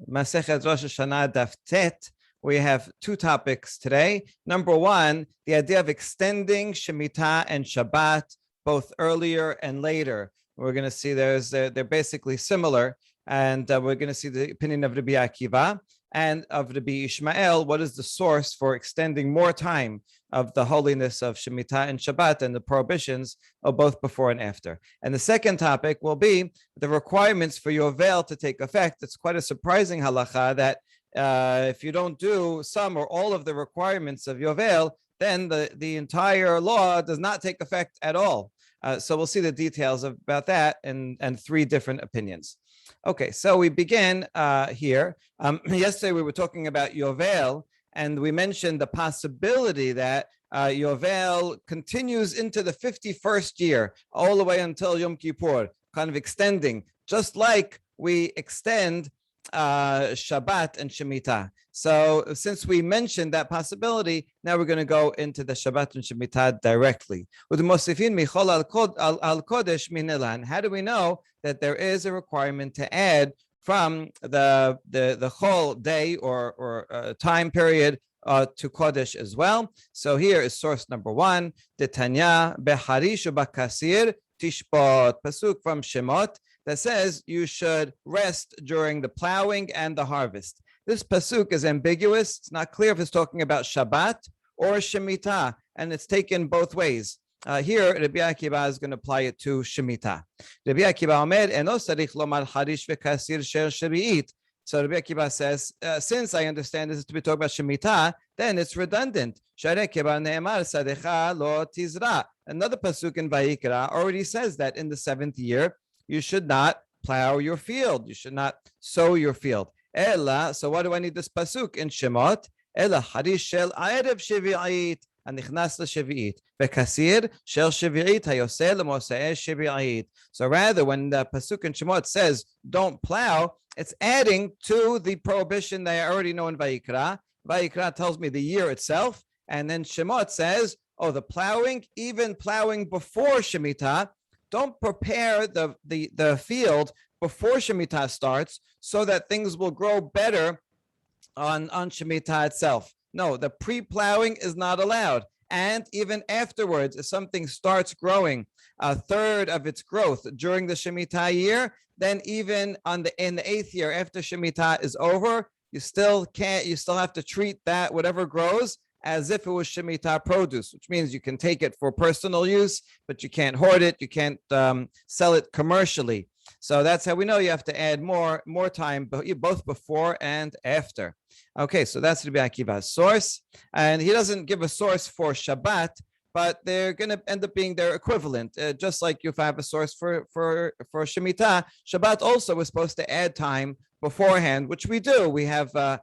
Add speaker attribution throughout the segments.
Speaker 1: Masechet Rosh Hashana Daf Tet. We have two topics today. Number one, the idea of extending Shemita and Shabbat, both earlier and later. We're going to see they're basically similar, and we're going to see the opinion of Rabbi Akiva and of Rabbi Ishmael. What is the source for extending more time of the holiness of Shemita and Shabbat and the prohibitions of both before and after? And the second topic will be the requirements for Yovel to take effect. It's quite a surprising halacha that if you don't do some or all of the requirements of Yovel, then the entire law does not take effect at all. So we'll see the details about that and three different opinions. Okay, so we begin here. Yesterday we were talking about Yovel, and we mentioned the possibility that Yovel continues into the 51st year, all the way until Yom Kippur, kind of extending, just like we extend Shabbat and Shemita. So since we mentioned that possibility, now we're going to go into the Shabbat and Shemita directly. How do we know that there is a requirement to add from the whole day or time period to Kodesh as well? So here is source number one, the Tanya Beharish Bakasir Tishbot, pasuk from Shemot, that says you should rest during the plowing and the harvest. This pasuk is ambiguous. It's not clear if it's talking about Shabbat or Shemita, and it's taken both ways. Here, Rabbi Akiva is going to apply it to Shemita. Rabbi Akiva omer, eno sarich lomar harish v'kasir shel shvi'it. So Rabbi Akiva says, since I understand this is to be talking about Shemita, then it's redundant. Another pasuk in Vayikra already says that in the 7th year, you should not plow your field. You should not sow your field. Ella, so what do I need this pasuk in Shemot? Ella harish shel aerev shvi'it anichnas l'shvi'it v'kasir shel shvi'it hayoseh l'moseh shvi'it. So rather, when the pasuk in Shemot says don't plow, it's adding to the prohibition that I already know in Vayikra. Vayikra tells me the year itself, and then Shemot says, oh, the plowing, even plowing before Shemitah. Don't prepare the field before Shemitah starts so that things will grow better on Shemitah itself. No, the pre-plowing is not allowed. And even afterwards, if something starts growing a third of its growth during the Shemitah year, then even in the 8th year after Shemitah is over, you still have to treat that whatever grows as if it was Shemitah produce, which means you can take it for personal use, but you can't hoard it, you can't sell it commercially. So that's how we know you have to add more time, both before and after. Okay, so that's Rabbi Akiva's source, and he doesn't give a source for Shabbat, but they're going to end up being their equivalent. Just like if I have a source for Shemitah, Shabbat also was supposed to add time beforehand, which we do. We have the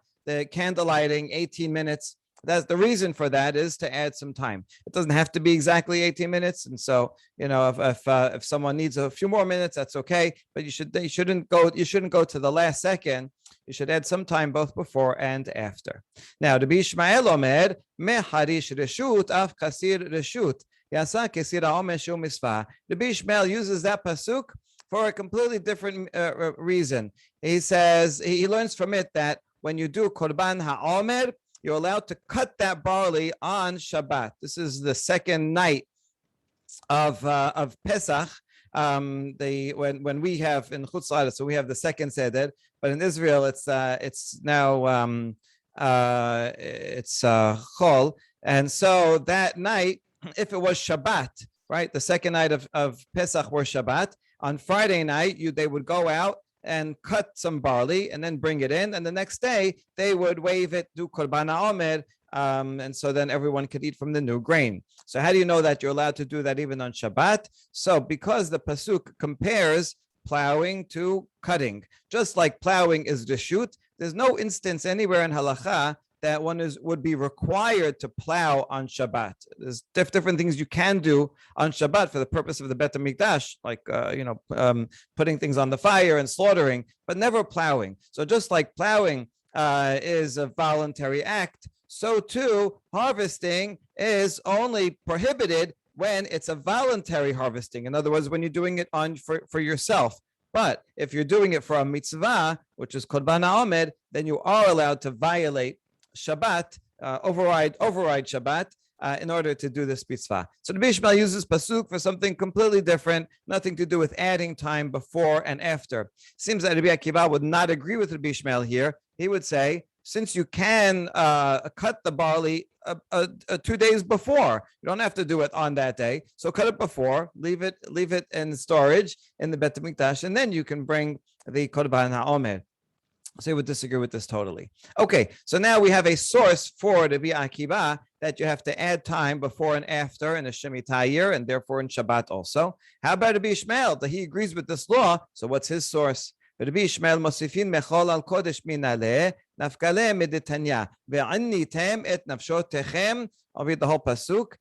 Speaker 1: candle lighting, 18 minutes. That's the reason for that, is to add some time. It doesn't have to be exactly 18 minutes, and so if someone needs a few more minutes, that's okay. But you shouldn't go to the last second. You should add some time both before and after. Now, Rabbi Ishmael omer me harish reshut af kasir reshut yasa kesir haomer shu misvah. Rabbi Ishmael uses that pasuk for a completely different reason. He says he learns from it that when you do korban haomer, you're allowed to cut that barley on Shabbat. This is the second night of Pesach. When we have in Chutz La'aretz, so we have the second seder, but in Israel it's now Chol, and so that night, if it was Shabbat, right, the second night of Pesach were Shabbat. On Friday night, they would go out and cut some barley and then bring it in. And the next day, they would wave it, do Korban HaOmer, and so then everyone could eat from the new grain. So how do you know that you're allowed to do that even on Shabbat? So because the pasuk compares plowing to cutting, just like plowing is reshut, there's no instance anywhere in halacha that one would be required to plow on Shabbat. There's different things you can do on Shabbat for the purpose of the Bet HaMikdash, like putting things on the fire and slaughtering, but never plowing. So just like plowing is a voluntary act, so too harvesting is only prohibited when it's a voluntary harvesting. In other words, when you're doing it for yourself. But if you're doing it for a mitzvah, which is Korban HaOmed, then you are allowed to violate Shabbat, override Shabbat, in order to do this mitzvah. So the Ishmael uses pasuk for something completely different, nothing to do with adding time before and after. Seems that Rabbi Akiva would not agree with Rabbi Ishmael here. He would say, since you can cut the barley 2 days before, you don't have to do it on that day. So cut it before, leave it in storage in the Bet HaMikdash, and then you can bring the Korban HaOmer. So you would disagree with this totally. Okay, so now we have a source for Rabbi Akiva that you have to add time before and after in a Shemita year, and therefore in Shabbat also. How about Rabbi Ishmael? That he agrees with this law. So what's his source? Rabbi Ishmael mosifin mechol al kodesh minale nafkale meditanya ve'annitem et nafshotechem. I'll read the whole pasuk.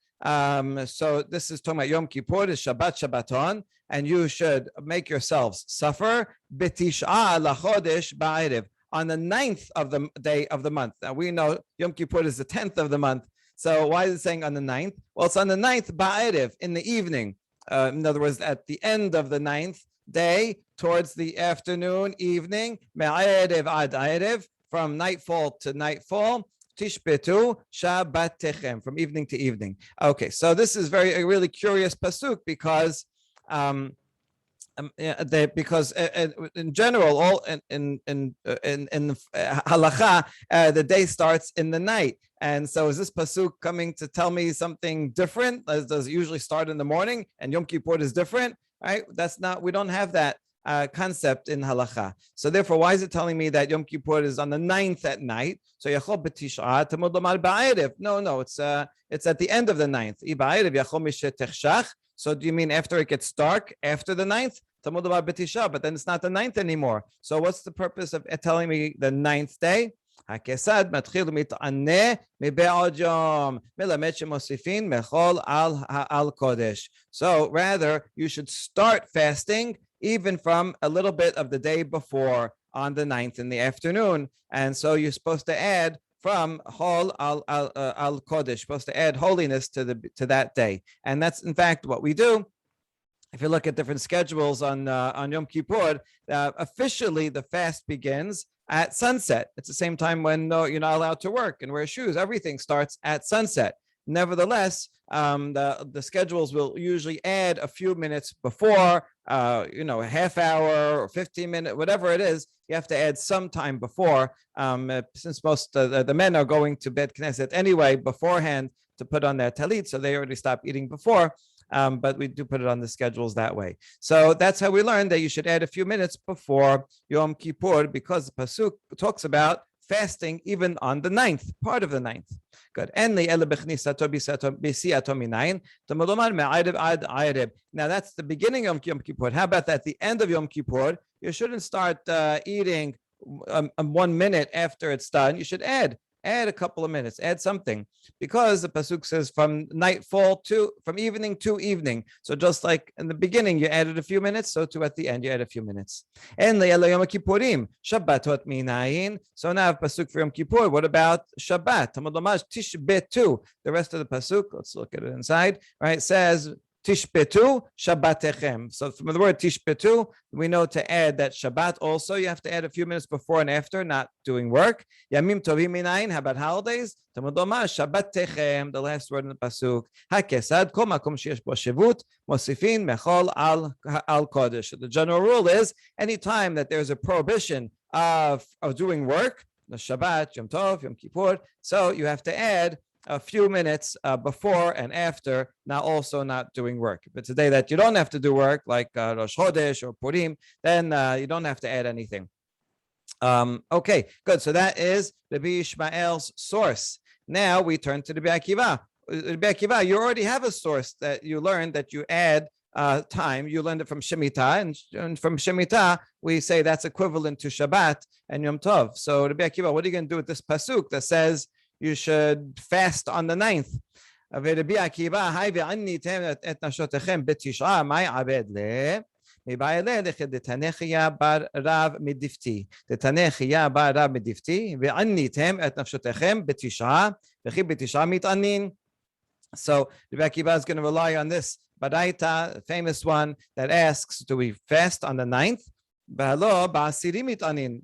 Speaker 1: So this is talking about Yom Kippur, is Shabbaton, and you should make yourselves suffer b'tish'a lachodesh ba'erev, on the 9th of the day of the month. Now we know Yom Kippur is the 10th of the month. So why is it saying on the 9th? Well, it's on the 9th ba'erev, in the evening. In other words, at the end of the 9th day, towards the afternoon, evening, me'erev ad erev, from nightfall to nightfall. Tishbetu Shabbatechem, from evening to evening. Okay, so this is a really curious pasuk because in general, all in halacha, the day starts in the night. And so is this pasuk coming to tell me something different? Does it usually start in the morning and Yom Kippur is different? Right? We don't have that concept in halacha. So therefore, why is it telling me that Yom Kippur is on the 9th at night? So yachol b'tish'a tamud lomar ba'erev. No, it's at the end of the 9th. Ba'erev yachol mishetechshach. So do you mean after it gets dark, after the 9th? Tamud lomar b'tish'a, but then it's not the 9th anymore. So what's the purpose of telling me the 9th day? הכסד מתחיל ומתענה מבעוד יום, מלמד שמוסיפין מחול על קודש. So rather, you should start fasting even from a little bit of the day before, on the 9th in the afternoon. And so you're supposed to add from Hol al Kodesh, supposed to add holiness to that day. And that's in fact what we do. If you look at different schedules on Yom Kippur, officially the fast begins at sunset. It's the same time when you're not allowed to work and wear shoes. Everything starts at sunset. Nevertheless, the schedules will usually add a few minutes before, a half hour or 15 minutes, whatever it is. You have to add some time before, since most the men are going to bed Knesset anyway beforehand to put on their talit, so they already stop eating before. But we do put it on the schedules that way. So that's how we learn that you should add a few minutes before Yom Kippur, because the pasuk talks about fasting even on the 9th, part of the 9th. Good. Now that's the beginning of Yom Kippur. How about at the end of Yom Kippur? You shouldn't start eating 1 minute after it's done. You should add a couple of minutes, add something, because the pasuk says from evening to evening. So just like in the beginning you added a few minutes, so too at the end you add a few minutes. And Yom Kippurim, Shabbatot minayin. So now pasuk for Yom Kippur. What about Shabbat? Tishbetu. The rest of the pasuk, let's look at it inside. Right, says Tishbetu Shabbatechem. So from the word Tishbetu, we know to add that Shabbat also, you have to add a few minutes before and after, not doing work. Yamim Tovim Minayin, how about holidays? Tamud lomar Shabbatechem, the last word in the pasuk. Hakesad, kol makom sheyesh bo shevut, mosifin mechol al kodesh. The general rule is, any time that there's a prohibition of doing work, the Shabbat, Yom Tov, Yom Kippur, so you have to add a few minutes before and after, now also not doing work. But today that you don't have to do work, like Rosh Chodesh or Purim, then you don't have to add anything. Okay, good. So that is Rabbi Ishmael's source. Now we turn to Rabbi Akiva. Rabbi Akiva, you already have a source that you learned that you add time. You learned it from Shemita, and from Shemita, we say that's equivalent to Shabbat and Yom Tov. So Rabbi Akiva, what are you going to do with this pasuk that says you should fast on the 9th? ורבי עקיבא, היי ועניתם את נשותיכם בתשעה, מה יעבד לה? מבעי לה לכת דתנכיה בר רב מדפתי. דתנכיה בר רב מדפתי, ועניתם את נפשותיכם בתשעה, וכי בתשעה מתענין. So Rabbi Akiva is going to rely on this Baraita, the famous one, that asks, do we fast on the 9th? V'halo ba'asiri mitanin.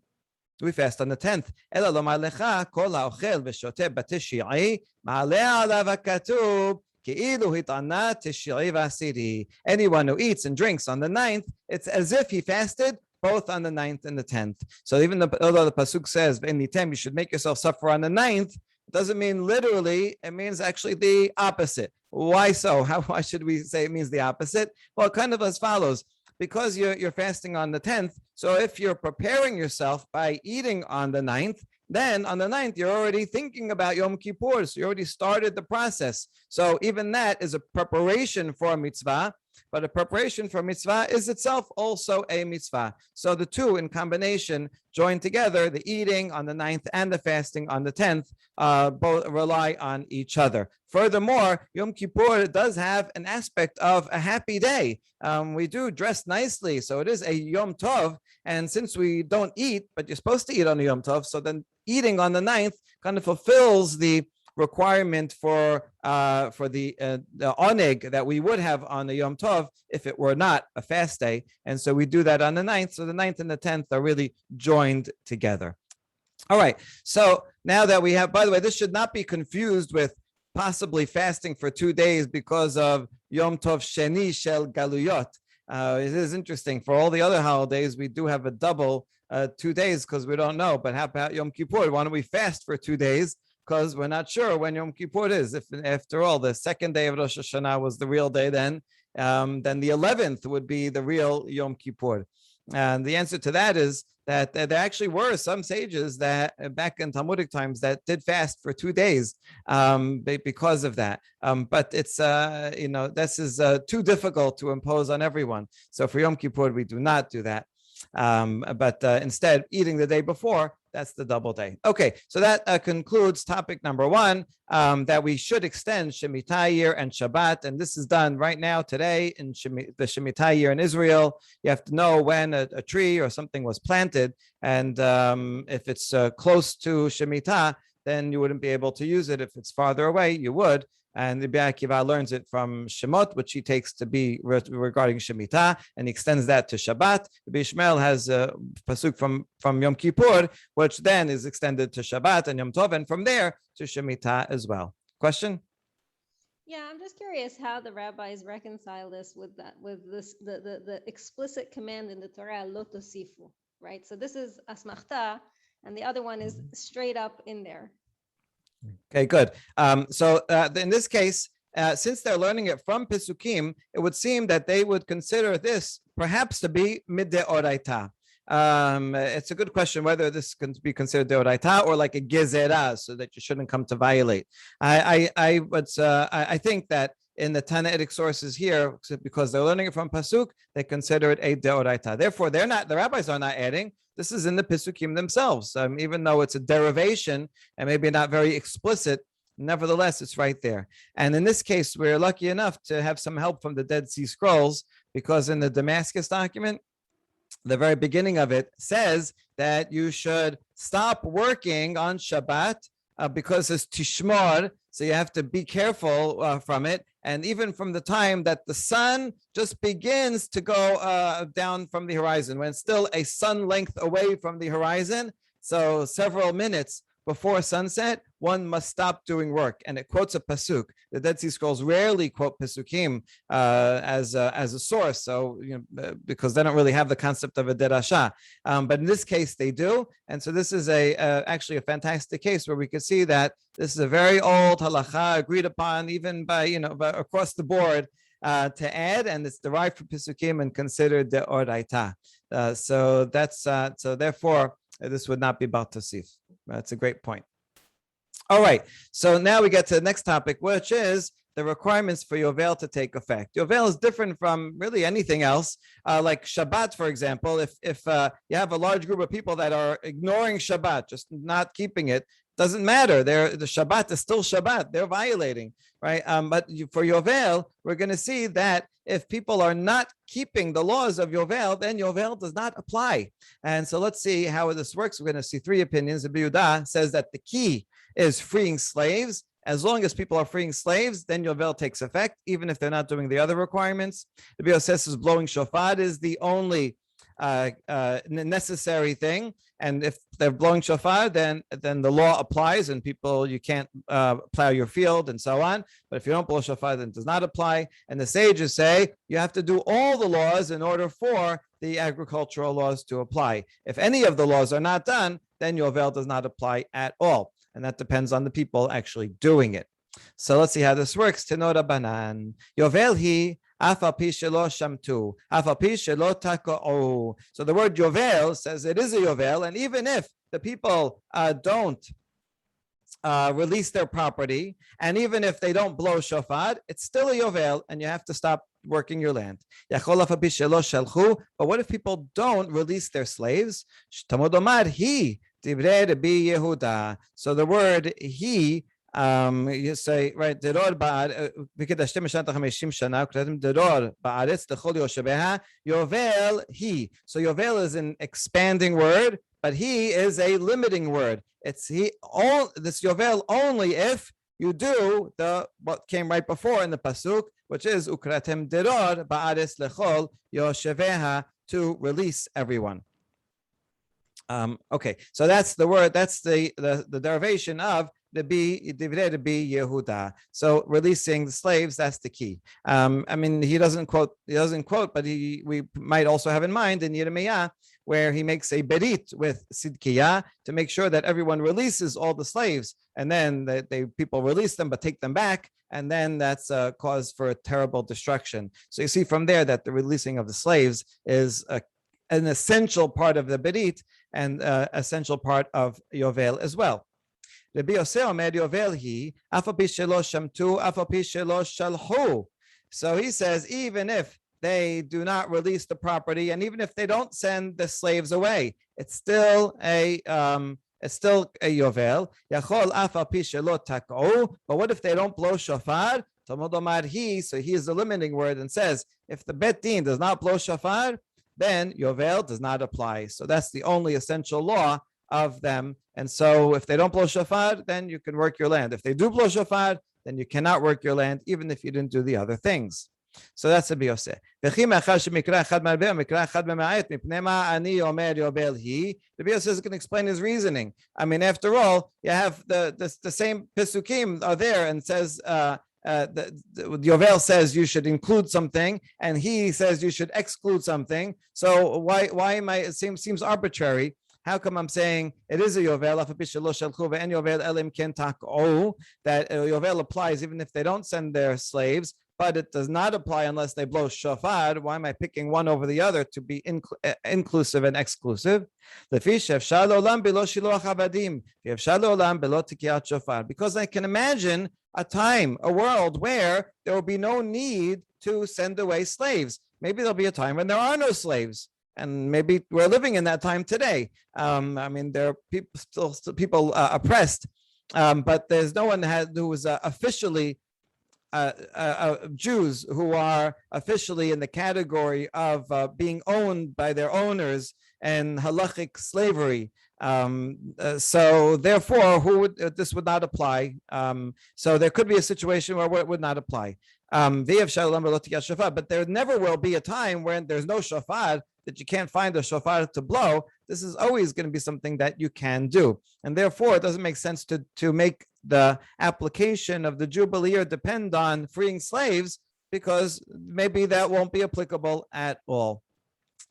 Speaker 1: We fast on the 10th. Ela lomar lecha kol ha'ochel v'shoteh b'tish'i ma'aleh alav hakatuv ki'ilu hit'ana tish'i v'asiri. Anyone who eats and drinks on the 9th, it's as if he fasted both on the 9th and the 10th. So even although the pasuk says in the 10th you should make yourself suffer on the 9th, it doesn't mean literally. It means actually the opposite. Why so? Why should we say it means the opposite? Well, kind of as follows. Because you're fasting on the 10th, so if you're preparing yourself by eating on the 9th, then on the 9th, you're already thinking about Yom Kippur. So you already started the process. So even that is a preparation for a mitzvah, but a preparation for mitzvah is itself also a mitzvah. So the two in combination, joined together, the eating on the 9th and the fasting on the 10th, both rely on each other. Furthermore, Yom Kippur does have an aspect of a happy day. We do dress nicely, so it is a Yom Tov. And since we don't eat, but you're supposed to eat on a Yom Tov, so then eating on the 9th kind of fulfills the requirement for the oneg that we would have on the Yom Tov if it were not a fast day. And so we do that on the 9th. So the 9th and the 10th are really joined together. All right. So now that we have, by the way, this should not be confused with possibly fasting for 2 days because of Yom Tov Sheni Shel Galuyot. It is interesting. For all the other holidays, we do have a double 2 days because we don't know. But how about Yom Kippur? Why don't we fast for 2 days? Because we're not sure when Yom Kippur is. If after all, the second day of Rosh Hashana was the real day, then the 11th would be the real Yom Kippur. And the answer to that is that there actually were some sages that back in Talmudic times that did fast for 2 days because of that. But it's, this is too difficult to impose on everyone. So for Yom Kippur, we do not do that. But instead, eating the day before, that's the double day. Okay, so that concludes topic number 1, that we should extend Shemita year and Shabbat. And this is done right now, today, in the Shemita year in Israel. You have to know when a tree or something was planted. And if it's close to Shemita, then you wouldn't be able to use it. If it's farther away, you would. And Rabbi Akiva learns it from Shemot, which he takes to be regarding Shemita, and he extends that to Shabbat. Rabbi Ishmael has a pasuk from Yom Kippur, which then is extended to Shabbat and Yom Tov, and from there to Shemita as well. Question?
Speaker 2: Yeah, I'm just curious how the rabbis reconcile this with the explicit command in the Torah, lo tosifu, right? So this is asmachta, and the other one is straight up in there.
Speaker 1: Okay, good. So in this case, since they're learning it from Pesukim, it would seem that they would consider this perhaps to be middeoraita. It's a good question whether this can be considered deoraita or like a gezerah, so that you shouldn't come to violate. I think that in the Tannaitic sources here, because they're learning it from pasuk, they consider it a deoraita. Therefore, the rabbis are not adding. This is in the Pesukim themselves. Even though it's a derivation and maybe not very explicit, nevertheless, it's right there. And in this case, we're lucky enough to have some help from the Dead Sea Scrolls, because in the Damascus document, the very beginning of it says that you should stop working on Shabbat because it's tishmor, so you have to be careful from it. And even from the time that the sun just begins to go down from the horizon, when it's still a sun length away from the horizon, so several minutes before sunset, one must stop doing work. And it quotes a pasuk. The Dead Sea Scrolls rarely quote pasukim as a source, so because they don't really have the concept of a derasha. But in this case, they do. And so this is actually a fantastic case where we could see that this is a very old halacha agreed upon even by across the board to add, and it's derived from pasukim and considered the oraita. So that's so therefore this would not be about tosif. That's a great point. All right, so now we get to the next topic, which is the requirements for Yovel to take effect. Yovel is different from really anything else. Like Shabbat, for example, if you have a large group of people that are ignoring Shabbat, just not keeping it, doesn't matter. The Shabbat is still Shabbat. They're violating, right? But for Yovel, we're going to see that if people are not keeping the laws of Yovel, then Yovel does not apply. And so let's see how this works. We're going to see 3 opinions. Rabbi Yehuda says that the key is freeing slaves. As long as people are freeing slaves, then Yovel takes effect, even if they're not doing the other requirements. Rabbi Yose says blowing shofar is the only necessary thing. And if they're blowing shofar, then the law applies, and you can't plow your field and so on. But if you don't blow shofar, then it does not apply. And the sages say you have to do all the laws in order for the agricultural laws to apply. If any of the laws are not done, then Yovel does not apply at all. And that depends on the people actually doing it. So let's see how this works. Tenora banan. Yovel hi afal pi shelo shamtu. Afal pi shelo tako'u. So the word Yovel says it is a Yovel, and even if the people don't release their property, and even if they don't blow shofar, it's still a Yovel, and you have to stop working your land. But what if people don't release their slaves? He. So the word he, you say, right, Yovel he. So Yovel is an expanding word, but he is a limiting word. It's this Yovel only if you do what came right before in the pasuk, which is ukratem deror ba'aretz lechol yosheveha, to release everyone. Okay, so that's the word. That's the derivation of the divrei Rabbi Yehuda. So releasing the slaves, that's the key. I mean, he doesn't quote, but we might also have in mind in Yirmiyah, where he makes a berit with Sidkiyah to make sure that everyone releases all the slaves, and then people release them but take them back, and then that's a cause for a terrible destruction. So you see from there that the releasing of the slaves is an essential part of the berit and essential part of Yovel as well. Rabbi Yose omer Yovel hi afal pi shelo shamtu afal pi shelo shalhu. So he says even if they do not release the property, and even if they don't send the slaves away, it's still a Yovel. Yachol afal pi shelo tak'u. But what if they don't blow shofar? Talmud omar he. So he is the limiting word and says if the bet din does not blow shofar, then Yovel does not apply. So that's the only essential law of them. And so if they don't blow shofar, then you can work your land. If they do blow shofar, then you cannot work your land, even if you didn't do the other things. So that's Rabbi Yose. Rabbi Yose is going to explain his reasoning. I mean, after all, you have the same Pesukim are there, and says the Yovel says you should include something, and he says you should exclude something. So why am I? It seems arbitrary. How come I'm saying it is a Yovel that Yovel applies even if they don't send their slaves, but it does not apply unless they blow shofar? Why am I picking one over the other to be inclusive and exclusive? Because I can imagine a world where there will be no need to send away slaves. Maybe there'll be a time when there are no slaves, and maybe we're living in that time today. I mean, there are still people oppressed, but there's no one who is officially Jews who are officially in the category of being owned by their owners and halachic slavery. So therefore, this would not apply. So there could be a situation where it would not apply. But there never will be a time when there's no shofar, that you can't find a shofar to blow. This is always going to be something that you can do. And therefore, it doesn't make sense to make the application of the Jubilee year depend on freeing slaves, because maybe that won't be applicable at all.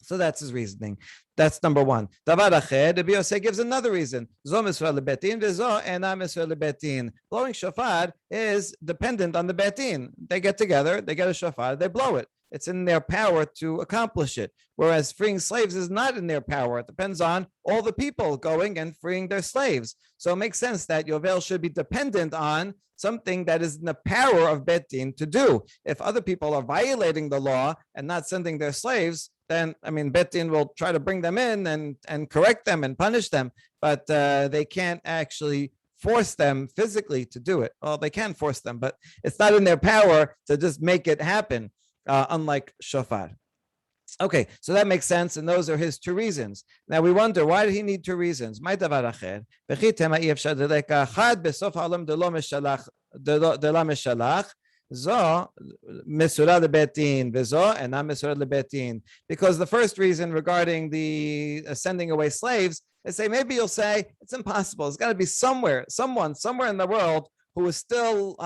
Speaker 1: So that's his reasoning. That's number one. Davar acher, Rabbi Yose gives another reason. Zo misra lebetin, vezo ena misra lebetin. Blowing shofar is dependent on the betin. They get together, they get a shofar, they blow it. It's in their power to accomplish it. Whereas freeing slaves is not in their power. It depends on all the people going and freeing their slaves. So it makes sense that Yovel should be dependent on something that is in the power of Bet Din to do. If other people are violating the law and not sending their slaves, then, I mean, Bet Din will try to bring them in and correct them and punish them, but they can't actually force them physically to do it. Well, they can force them, but it's not in their power to just make it happen. Unlike shofar. Okay, so that makes sense, and those are his two reasons. Now we wonder, why did he need two reasons? Zo Mesurah lebetin, Vezo and not Mesurah lebetin. Because the first reason regarding the sending away slaves, they say maybe you'll say it's impossible. It's got to be somewhere in the world who is still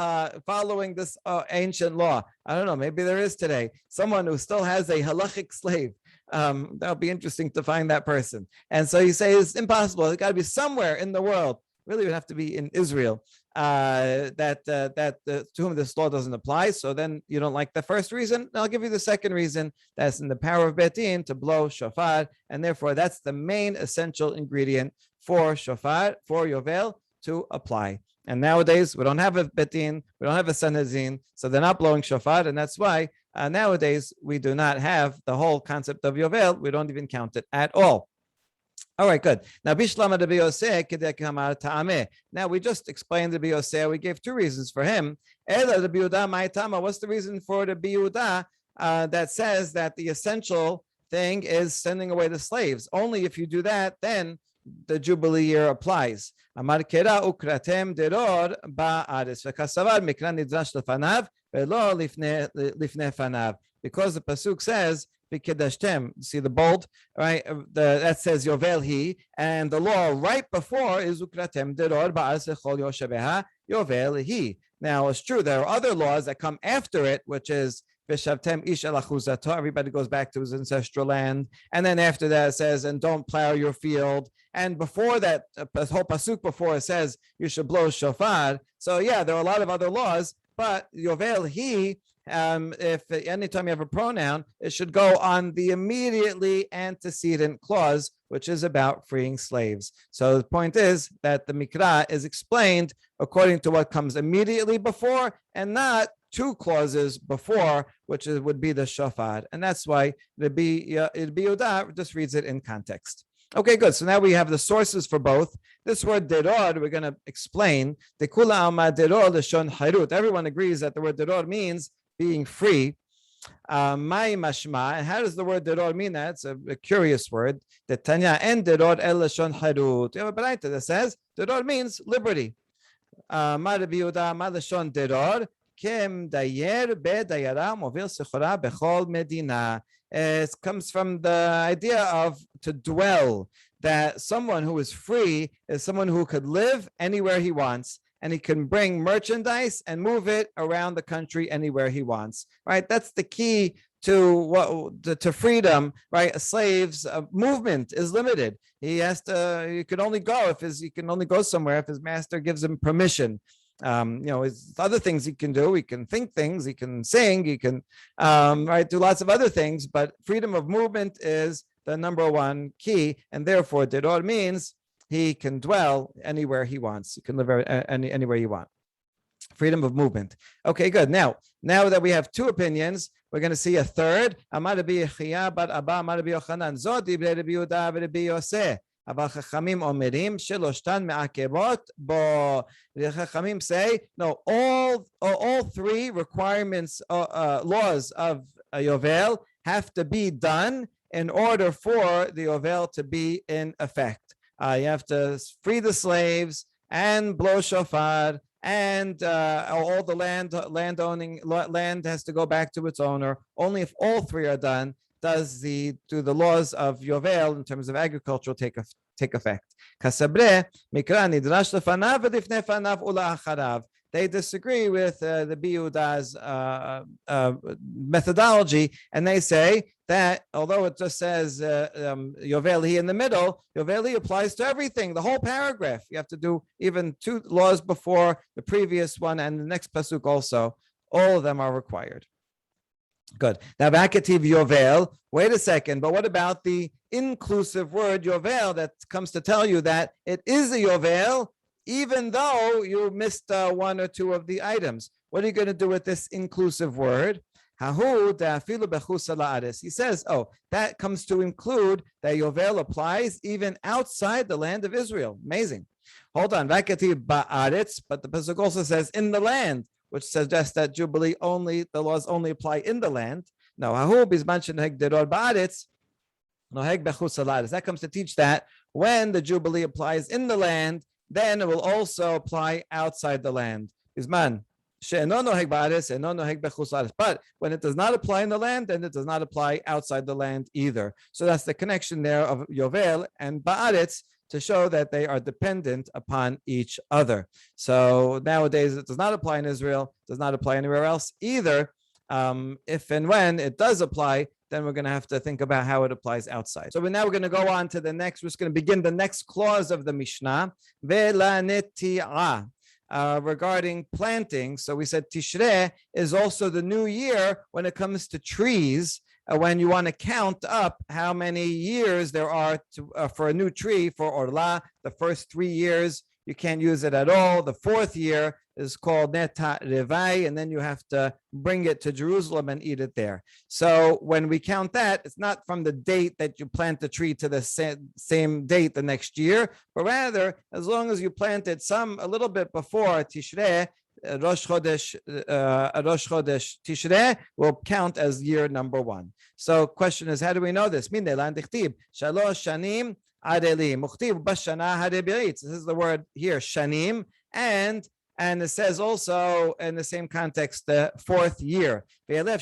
Speaker 1: following this ancient law. I don't know. Maybe there is today someone who still has a halachic slave. That'll be interesting to find that person. And so you say it's impossible. It's got to be somewhere in the world. Really, would have to be in Israel to whom this law doesn't apply. So then you don't like the first reason. I'll give you the second reason. That's in the power of betin to blow shofar, and therefore that's the main essential ingredient for shofar, for yovel to apply. And nowadays we don't have a betin, we don't have a sanhedrin, so they're not blowing shofar, and that's why nowadays we do not have the whole concept of yovel. We don't even count it at all. All right, good. Now, Bishlama Rabbi Yose kedei kamar ta'ameh. Now, we just explained Rabbi Yose. We gave two reasons for him. Ela Rabbi Yehuda mai tama. What's the reason for Rabbi Yehuda that says that the essential thing is sending away the slaves? Only if you do that, then the Jubilee year applies. Amar kera ukratem deror ba'aretz v'kasavar mikra nidrash lefanav ve'lo lifnei fanav. Because the pasuk says, see the bold, right? That says Yovel he, and the law right before is Ukratem deror ba'aretz v'chol yoshebeha Yovel he. Now it's true there are other laws that come after it, which is V'shavtem ish el achuzato. Everybody goes back to his ancestral land, and then after that it says, and don't plow your field. And before that, the whole pasuk before it says you should blow shofar. So yeah, there are a lot of other laws, but Yovel he. If anytime you have a pronoun, it should go on the immediately antecedent clause, which is about freeing slaves. So the point is that the Mikra is explained according to what comes immediately before and not two clauses before, which would be the shofar. And that's why Rabbi Yehuda just reads it in context. Okay, good. So now we have the sources for both. This word deror, we're going to explain. Everyone agrees that the word deror means being free. Mai mashma. And how does the word deror mean that? It's a curious word. The Tanya and deror el lashon harut. You have a baraita that says deror means liberty. Ma Rabbi Yehuda ma lashon deror kem dayer be dayara movil sechora bechol medina. It comes from the idea of to dwell. That someone who is free is someone who could live anywhere he wants, and he can bring merchandise and move it around the country anywhere he wants. Right? That's the key to freedom. Right? A slave's movement is limited. He can only go somewhere if his master gives him permission. There's other things he can do. He can think things. He can sing. He can do lots of other things. But freedom of movement is the number one key, and therefore deror means he can dwell anywhere he wants. He can live anywhere you want. Freedom of movement. Okay, good. Now that we have two opinions, we're going to see a third. Amar Rabbi Yechia bar Abba Amar Rabbi Yochanan Zo divrei Rabbi Yehuda v'Rabbi Yose. Aval Chachamim omerim sheloshtan me'akebot bo. The Chachamim say no. All three requirements, laws of Yovel have to be done in order for the Yovel to be in effect. You have to free the slaves and blow shofar, and all the land has to go back to its owner. Only if all three are done do the laws of Yovel in terms of agriculture take effect. Kasabre mikra nidrash lefanav v'lifnei fanav ula acharav. They disagree with the Yehuda's methodology, and they say that although it just says Yovel in the middle, Yovel applies to everything, the whole paragraph. You have to do even two laws before the previous one and the next pasuk also. All of them are required. Good. Now, Vakativ Yovel. Wait a second, but what about the inclusive word Yovel that comes to tell you that it is a Yovel, even though you missed one or two of the items? What are you going to do with this inclusive word? He says, that comes to include that Yovel applies even outside the land of Israel. Amazing. Hold on. Vakativ ba'aretz, but the pasuk also says in the land, which suggests that Jubilee the laws only apply in the land. No, that comes to teach that when the Jubilee applies in the land, then it will also apply outside the land. Bizman But when it does not apply in the land, then it does not apply outside the land either. So that's the connection there of Yovel and Ba'aretz to show that they are dependent upon each other. So nowadays it does not apply in Israel, does not apply anywhere else either. If and when it does apply, then we're going to have to think about how it applies outside. So now we're going to go on to the next. We're just going to begin the next clause of the Mishnah. Regarding planting. So we said Tishrei is also the new year when it comes to trees. When you want to count up how many years there are for a new tree for Orla, the first 3 years you can't use it at all. The 4th year is called Neta Revai, and then you have to bring it to Jerusalem and eat it there. So when we count that, it's not from the date that you plant the tree to the same date the next year, but rather as long as you plant it a little bit before Tishrei, Rosh Chodesh Tishrei will count as year number 1. So question is, how do we know this? Shalosh shanim adelim. This is the word here, shanim, and it says also in the same context, the 4th year. And that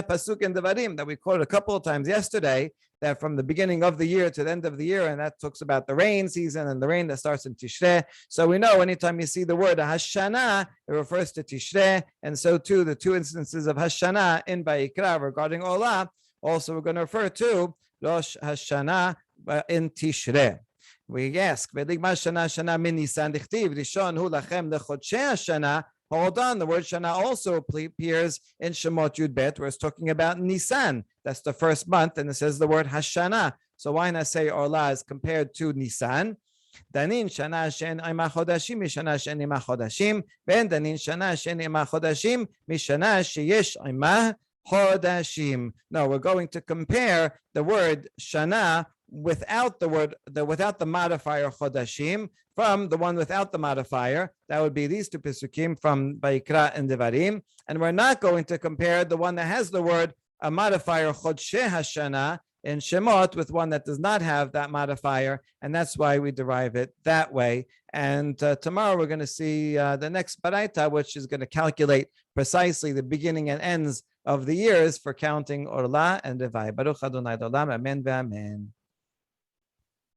Speaker 1: pasuk in Devarim that we quoted a couple of times yesterday, that from the beginning of the year to the end of the year, and that talks about the rain season and the rain that starts in Tishrei. So we know anytime you see the word Hashana, it refers to Tishrei, and so too the 2 instances of Hashana in Vayikra regarding Olah, also we're going to refer to Rosh Hashana in Tishrei. We ask, hold on, the word Shana also appears in Shemot Yud Bet, where it's talking about Nisan. That's the first month, and it says the word Hashana. So why not say Orla is compared to Nisan? Danin Shana Shen Ima Chodashim Mishana Shen Ima Chodashim, Ben Danin Shana Shen Ima Chodashim Mishana Sheyesh Ima Chodashim. No, we're going to compare the word Shana without the modifier Chodashim from the one without the modifier. That would be these 2 Pesukim from Vayikra and Devarim. And we're not going to compare the one that has the word a modifier Chodshe Hashana in Shemot with one that does not have that modifier, and that's why we derive it that way. And tomorrow we're going to see the next Baraita, which is going to calculate precisely the beginning and ends of the years for counting Orla and Revai. Baruch Adonai Olam, Amen ve'amen.